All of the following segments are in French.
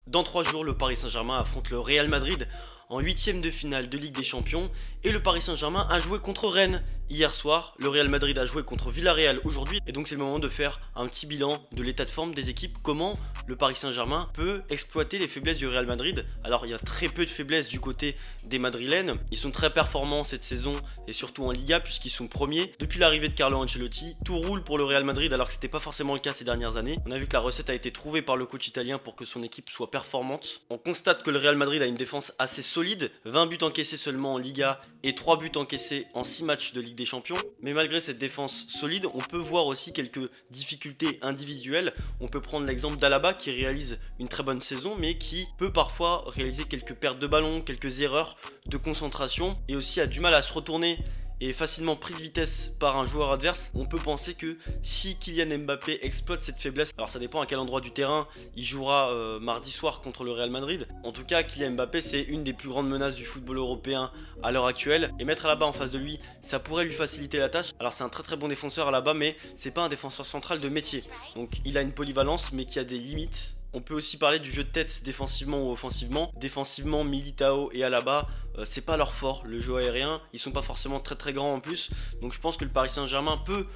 Dans 3 jours, le Paris Saint-Germain affronte le Real Madrid en 8e de finale de Ligue des Champions et le Paris Saint-Germain a joué contre Rennes hier soir. Le Real Madrid a joué contre Villarreal aujourd'hui et donc c'est le moment de faire un petit bilan de l'état de forme des équipes. Comment le Paris Saint-Germain peut exploiter les faiblesses du Real Madrid. Alors il y a très peu de faiblesses du côté des Madrilènes. Ils sont très performants cette saison et surtout en Liga puisqu'ils sont premiers. Depuis l'arrivée de Carlo Ancelotti, tout roule pour le Real Madrid alors que c'était pas forcément le cas ces dernières années. On a vu que la recette a été trouvée par le coach italien pour que son équipe soit performante. On constate que le Real Madrid a une défense assez solide, 20 buts encaissés seulement en Liga et 3 buts encaissés en 6 matchs de Ligue des Champions. Mais malgré cette défense solide, on peut voir aussi quelques difficultés individuelles. On peut prendre l'exemple d'Alaba qui réalise une très bonne saison mais qui peut parfois réaliser quelques pertes de ballon, quelques erreurs de concentration et aussi a du mal à se retourner et facilement pris de vitesse par un joueur adverse. On peut penser que si Kylian Mbappé exploite cette faiblesse, alors ça dépend à quel endroit du terrain il jouera mardi soir contre le Real Madrid. En tout cas, Kylian Mbappé c'est une des plus grandes menaces du football européen à l'heure actuelle et mettre Alaba en face de lui, ça pourrait lui faciliter la tâche. Alors c'est un très bon défenseur Alaba, mais c'est pas un défenseur central de métier. Donc il a une polyvalence mais qui a des limites. On peut aussi parler du jeu de tête défensivement ou offensivement. Défensivement, Militao et Alaba, c'est pas leur fort, le jeu aérien. Ils sont pas forcément très grands en plus. Donc je pense que le Paris Saint-Germain peut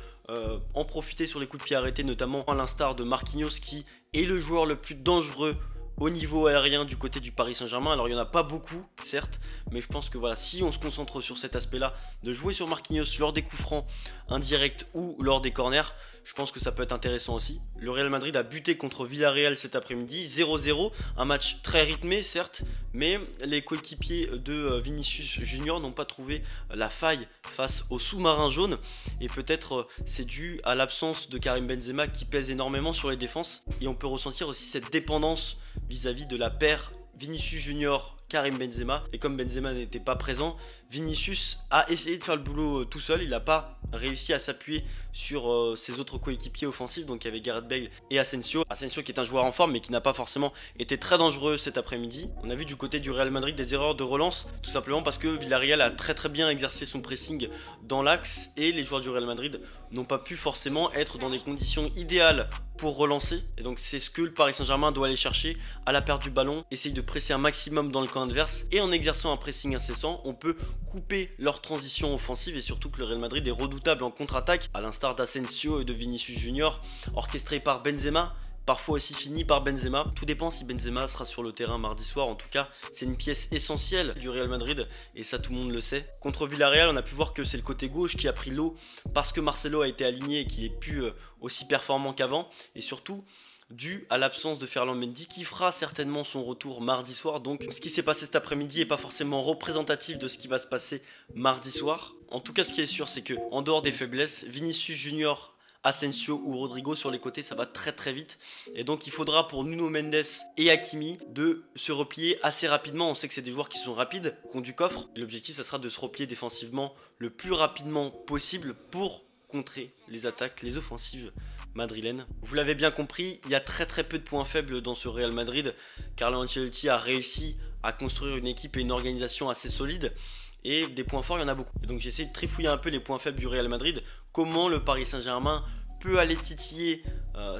en profiter sur les coups de pied arrêtés, notamment à l'instar de Marquinhos qui est le joueur le plus dangereux au niveau aérien du côté du Paris Saint-Germain. Alors il n'y en a pas beaucoup certes, mais je pense que voilà, si on se concentre sur cet aspect là, de jouer sur Marquinhos lors des coups francs indirects ou lors des corners, je pense que ça peut être intéressant aussi. Le Real Madrid a buté contre Villarreal cet après-midi, 0-0, un match très rythmé certes, mais les coéquipiers de Vinicius Junior n'ont pas trouvé la faille face au sous-marin jaune et peut-être c'est dû à l'absence de Karim Benzema qui pèse énormément sur les défenses et on peut ressentir aussi cette dépendance vis-à-vis de la paire Vinicius Junior Karim Benzema, et comme Benzema n'était pas présent, Vinicius a essayé de faire le boulot tout seul. Il n'a pas réussi à s'appuyer sur ses autres coéquipiers offensifs, donc il y avait Gareth Bale et Asensio qui est un joueur en forme mais qui n'a pas forcément été très dangereux cet après-midi. On a vu du côté du Real Madrid des erreurs de relance, tout simplement parce que Villarreal a très bien exercé son pressing dans l'axe et les joueurs du Real Madrid n'ont pas pu forcément être dans des conditions idéales pour relancer, et donc c'est ce que le Paris Saint-Germain doit aller chercher à la perte du ballon, essayer de presser un maximum dans le camp adverse, et en exerçant un pressing incessant, on peut couper leur transition offensive, et surtout que le Real Madrid est redoutable en contre-attaque, à l'instar d'Asensio et de Vinicius Junior, orchestré par Benzema, parfois aussi fini par Benzema. Tout dépend si Benzema sera sur le terrain mardi soir. En tout cas, c'est une pièce essentielle du Real Madrid et ça tout le monde le sait. Contre Villarreal, on a pu voir que c'est le côté gauche qui a pris l'eau parce que Marcelo a été aligné et qu'il est plus aussi performant qu'avant. Et surtout, dû à l'absence de Ferland Mendy qui fera certainement son retour mardi soir. Donc ce qui s'est passé cet après-midi n'est pas forcément représentatif de ce qui va se passer mardi soir. En tout cas, ce qui est sûr, c'est que en dehors des faiblesses, Vinicius Junior, Asensio ou Rodrigo sur les côtés, ça va très vite et donc il faudra pour Nuno Mendes et Hakimi de se replier assez rapidement. On sait que c'est des joueurs qui sont rapides, qui ont du coffre. L'objectif ça sera de se replier défensivement le plus rapidement possible pour contrer les attaques, les offensives madrilènes. Vous l'avez bien compris, il y a très peu de points faibles dans ce Real Madrid. Carlo Ancelotti a réussi à construire une équipe et une organisation assez solide. Et des points forts, il y en a beaucoup. Et donc j'essaie de trifouiller un peu les points faibles du Real Madrid. Comment le Paris Saint-Germain peut aller titiller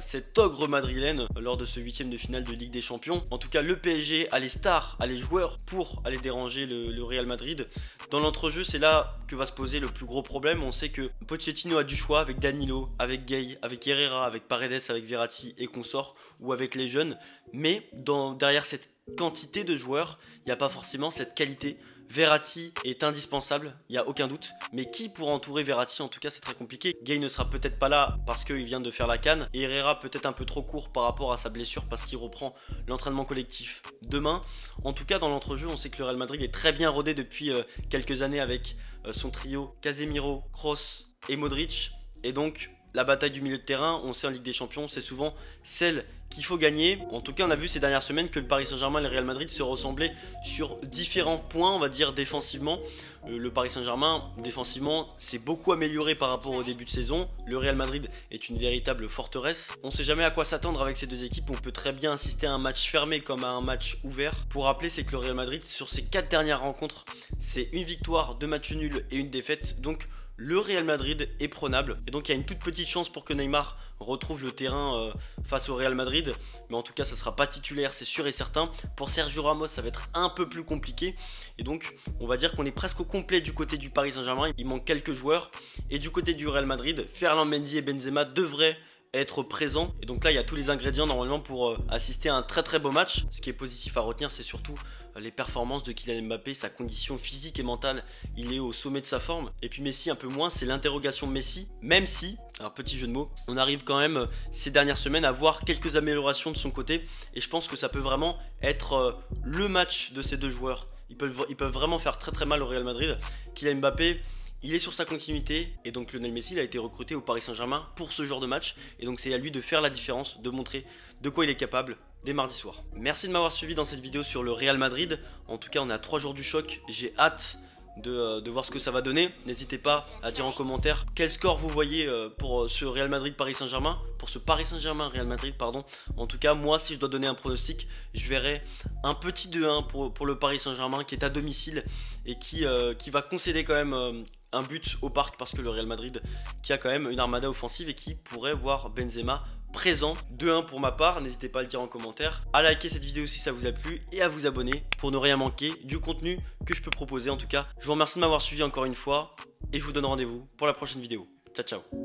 cet ogre madrilène lors de ce 8e de finale de Ligue des Champions. En tout cas, le PSG a les stars, a les joueurs pour aller déranger le Real Madrid. Dans l'entrejeu, c'est là que va se poser le plus gros problème. On sait que Pochettino a du choix avec Danilo, avec Gueye, avec Herrera, avec Paredes, avec Verratti et consorts, ou avec les jeunes. Mais derrière cette quantité de joueurs, il n'y a pas forcément cette qualité. Verratti est indispensable, il n'y a aucun doute. Mais qui pour entourer Verratti? En tout cas, c'est très compliqué. Gueye ne sera peut-être pas là parce qu'il vient de faire la CAN. Et Herrera peut-être un peu trop court par rapport à sa blessure parce qu'il reprend l'entraînement collectif demain. En tout cas, dans l'entrejeu, on sait que le Real Madrid est très bien rodé depuis quelques années avec son trio Casemiro, Kroos et Modric. Et donc, la bataille du milieu de terrain, on sait en Ligue des Champions, c'est souvent celle qu'il faut gagner. En tout cas, on a vu ces dernières semaines que le Paris Saint-Germain et le Real Madrid se ressemblaient sur différents points, on va dire défensivement. Le Paris Saint-Germain, défensivement, s'est beaucoup amélioré par rapport au début de saison. Le Real Madrid est une véritable forteresse. On ne sait jamais à quoi s'attendre avec ces deux équipes. On peut très bien assister à un match fermé comme à un match ouvert. Pour rappeler, c'est que le Real Madrid, sur ses 4 dernières rencontres, c'est une victoire, 2 matchs nuls et une défaite. Donc, le Real Madrid est prenable. Et donc il y a une toute petite chance pour que Neymar retrouve le terrain face au Real Madrid. Mais en tout cas, ça ne sera pas titulaire, c'est sûr et certain. Pour Sergio Ramos, ça va être un peu plus compliqué. Et donc, on va dire qu'on est presque au complet du côté du Paris Saint-Germain. Il manque quelques joueurs. Et du côté du Real Madrid, Ferland Mendy et Benzema devraient être présents. Et donc là, il y a tous les ingrédients normalement pour assister à un très beau match. Ce qui est positif à retenir, c'est surtout les performances de Kylian Mbappé, sa condition physique et mentale. Il est au sommet de sa forme. Et puis Messi un peu moins, c'est l'interrogation Messi. Même si, un petit jeu de mots, on arrive quand même ces dernières semaines à voir quelques améliorations de son côté. Et je pense que ça peut vraiment être le match de ces deux joueurs. Ils peuvent vraiment faire très mal au Real Madrid. Kylian Mbappé, il est sur sa continuité et donc Lionel Messi il a été recruté au Paris Saint-Germain pour ce genre de match. Et donc c'est à lui de faire la différence, de montrer de quoi il est capable dès mardi soir. Merci de m'avoir suivi dans cette vidéo sur le Real Madrid. En tout cas, on est à 3 jours du choc. J'ai hâte de voir ce que ça va donner. N'hésitez pas à dire en commentaire quel score vous voyez pour ce Real Madrid Paris Saint-Germain, pour ce Paris Saint-Germain Real Madrid pardon. En tout cas, moi si je dois donner un pronostic, je verrai un petit 2-1 pour le Paris Saint-Germain qui est à domicile et qui va concéder quand même un but au parc, parce que le Real Madrid qui a quand même une armada offensive et qui pourrait voir Benzema présent. 2-1 pour ma part, n'hésitez pas à le dire en commentaire, à liker cette vidéo si ça vous a plu et à vous abonner pour ne rien manquer du contenu que je peux proposer. En tout cas, je vous remercie de m'avoir suivi encore une fois et je vous donne rendez-vous pour la prochaine vidéo. Ciao ciao.